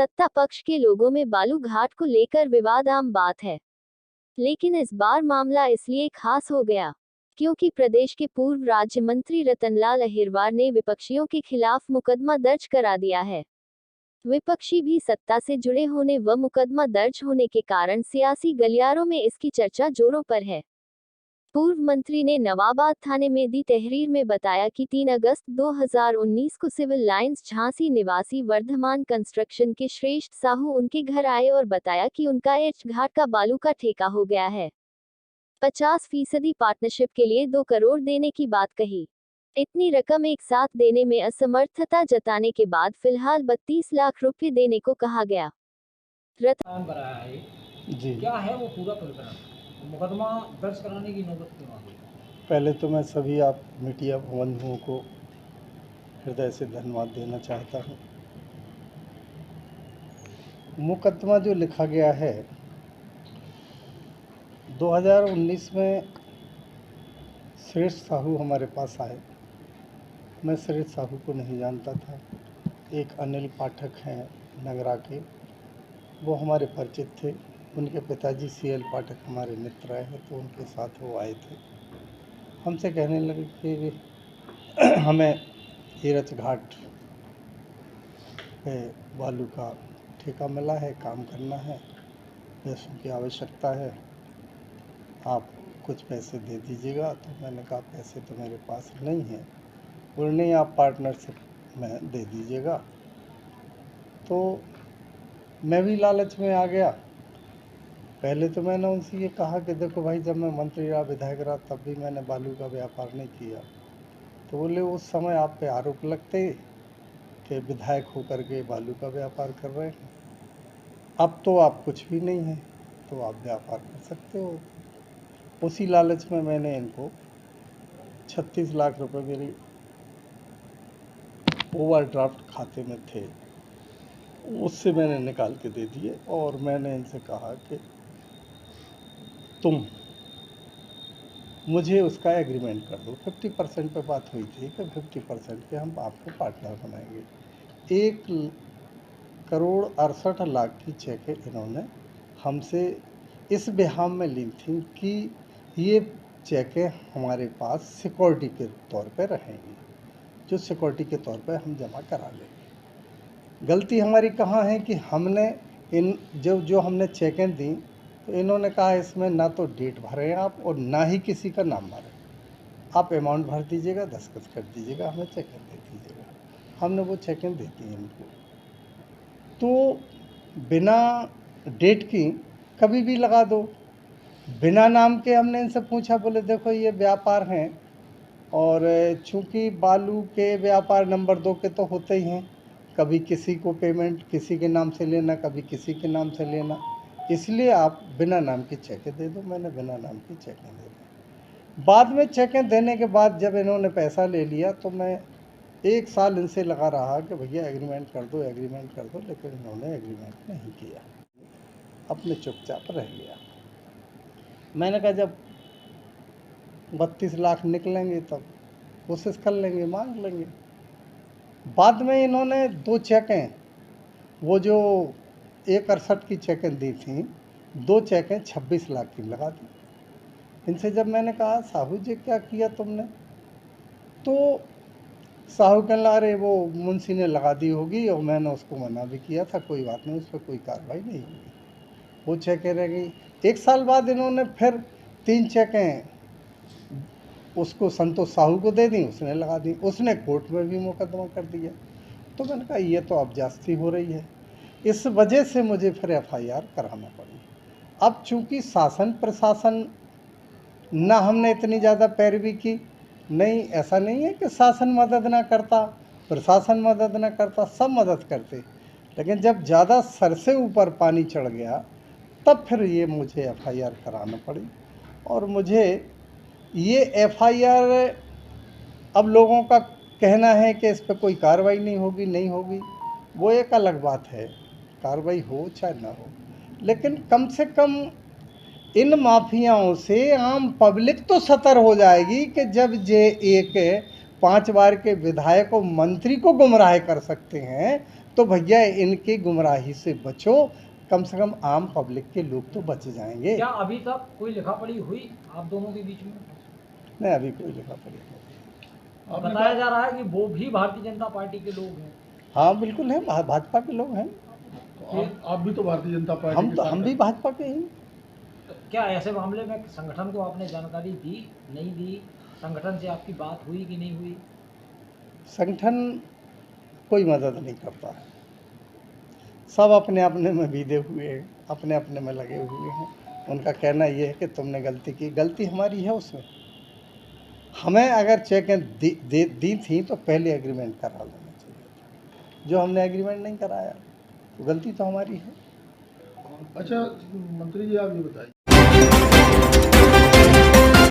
सत्ता पक्ष के लोगों में बालू घाट को लेकर विवाद आम बात है, लेकिन इस बार मामला इसलिए खास हो गया क्योंकि प्रदेश के पूर्व राज्य मंत्री रतनलाल अहिरवार ने विपक्षियों के खिलाफ मुकदमा दर्ज करा दिया है। विपक्षी भी सत्ता से जुड़े होने व मुकदमा दर्ज होने के कारण सियासी गलियारों में इसकी चर्चा जोरों पर है। पूर्व मंत्री ने नवाबाद थाने में दी तहरीर में बताया कि 3 अगस्त 2019 को सिविल लाइंस झांसी निवासी वर्धमान कंस्ट्रक्शन के श्रेष्ठ साहू उनके घर आए और बताया कि उनका एच घाट का बालू का ठेका हो गया है। 50% पार्टनरशिप के लिए 2 करोड़ देने की बात कही। इतनी रकम एक साथ देने में असमर्थता जताने के बाद फिलहाल 32 लाख रुपए देने को कहा गया। नाम कराया है जी, क्या है वो पूरा प्रकरण, मुकदमा दर्ज कराने की नौबत क्यों आ गई? पहले तो मैं सभी आप मीडिया बंधुओं को हृदय से धन्यवाद देना चाहता हूँ। मुकदमा जो लिखा गया है 2019 में श्रेष्ठ साहू हमारे पास आए। मैं श्रेष्ठ साहू को नहीं जानता था। एक अनिल पाठक हैं नगरा के, वो हमारे परिचित थे। उनके पिताजी CL पाठक हमारे मित्र हैं, तो उनके साथ वो आए थे। हमसे कहने लगे कि हमें हीरच घाट पे बालू का ठेका मिला है, काम करना है, पैसों की आवश्यकता है, आप कुछ पैसे दे दीजिएगा। तो मैंने कहा पैसे तो मेरे पास नहीं हैं। बोले नहीं, आप पार्टनरशिप में दे दीजिएगा। तो मैं भी लालच में आ गया। पहले तो मैंने उनसे ये कहा कि देखो भाई, जब मैं मंत्री रहा, विधायक रहा, तब भी मैंने बालू का व्यापार नहीं किया। तो बोले उस समय आप पे आरोप लगते कि विधायक होकर के बालू का व्यापार कर रहे हैं। अब तो आप कुछ भी नहीं हैं, तो आप व्यापार कर सकते हो। उसी लालच में मैंने इनको 36 लाख रुपए मेरी ओवरड्राफ्ट खाते में थे, उससे मैंने निकाल के दे दिए। और मैंने इनसे कहा कि तुम मुझे उसका एग्रीमेंट कर दो। 50% पे बात हुई थी कि 50% पे हम आपको पार्टनर बनाएंगे। 1,68,00,000 की चेकें इन्होंने हमसे इस बेहाम में ली थी कि ये चेकें हमारे पास सिक्योरिटी के तौर पे रहेंगी, जो सिक्योरिटी के तौर पे हम जमा करा लेंगे। गलती हमारी कहाँ है कि हमने इन जो हमने चेकें दी, तो इन्होंने कहा इसमें ना तो डेट भरें आप और ना ही किसी का नाम भरें। आप अमाउंट भर दीजिएगा, दस्तखत कर दीजिएगा, हमें चेकें दे दीजिएगा। हमने वो चेकें दे दी इनको। तो बिना डेट की कभी भी लगा दो, बिना नाम के। हमने इनसे पूछा, बोले देखो ये व्यापार हैं, और चूँकि बालू के व्यापार नंबर 2 के तो होते ही हैं, कभी किसी को पेमेंट किसी के नाम से लेना, कभी किसी के नाम से लेना, इसलिए आप बिना नाम की चेकें दे दो। मैंने बिना नाम की चेकें दे दी। बाद में चेकें देने के बाद जब इन्होंने पैसा ले लिया, तो मैं 1 साल इनसे लगा रहा कि भैया एग्रीमेंट कर दो, एग्रीमेंट कर दो, लेकिन इन्होंने एग्रीमेंट नहीं किया, अपने चुपचाप रह गया। मैंने कहा जब 32 लाख निकलेंगे तब कोशिश कर लेंगे, मांग लेंगे। बाद में इन्होंने 2 चेकें, वो जो 1,68 की चेकें दी थी, 2 चेकें 26 लाख की लगा दी। इनसे जब मैंने कहा साहू जी क्या किया तुमने, तो साहू कहने लगा अरे वो मुंशी ने लगा दी होगी और मैंने उसको मना भी किया था, कोई बात नहीं, उस पर कोई कार्रवाई नहीं होगी। वो चेकें रह गई। 1 साल बाद इन्होंने फिर 3 चेकें उसको संतोष साहू को दे दी, उसने लगा दी। उसने कोर्ट में भी मुकदमा कर दिया। तो मैंने कहा ये तो अब ज्यादती हो रही है। इस वजह से मुझे फिर FIR कराना पड़ी। अब चूंकि शासन प्रशासन ना, हमने इतनी ज़्यादा पैरवी की नहीं, ऐसा नहीं है कि शासन मदद ना करता, प्रशासन मदद ना करता, सब मदद करते, लेकिन जब ज़्यादा सर से ऊपर पानी चढ़ गया तब फिर ये मुझे FIR कराना पड़ी। और मुझे ये FIR, अब लोगों का कहना है कि इस पर कोई कार्रवाई नहीं होगी, नहीं होगी, वो एक अलग बात है। कार्रवाई हो चाहे ना हो, लेकिन कम से कम इन माफियाओं से आम पब्लिक तो सतर्क हो जाएगी कि जब ये एक 5 बार के विधायक को मंत्री को गुमराह कर सकते हैं, तो भैया इनकी गुमराही से बचो, कम से कम आम पब्लिक के लोग तो बच जाएंगे। क्या अभी तक कोई लिखा पढ़ी हुई आप दोनों के बीच में? नहीं, अभी कोई लिखा पढ़ी नहीं। बताया जा रहा है कि वो भी भारतीय जनता पार्टी के लोग हैं। हाँ बिल्कुल है, भाजपा के लोग हैं। तो आप भी तो भारतीय जनता पार्टी के साथ हम भी भाजपा के हैं। तो क्या ऐसे मामले में संगठन को आपने जानकारी दी, नहीं दी? संगठन से आपकी बात हुई कि नहीं हुई? संगठन कोई मदद नहीं करता है, सब अपने अपने में बीधे हुए हैं, अपने अपने में लगे हुए हैं। उनका कहना ये है कि तुमने गलती की, गलती हमारी है उसमें। हमें अगर चेकें दी थी तो पहले एग्रीमेंट करा लेना चाहिए, जो हमने एग्रीमेंट नहीं कराया तो गलती तो हमारी है। अच्छा मंत्री जी, आप ये बताइए।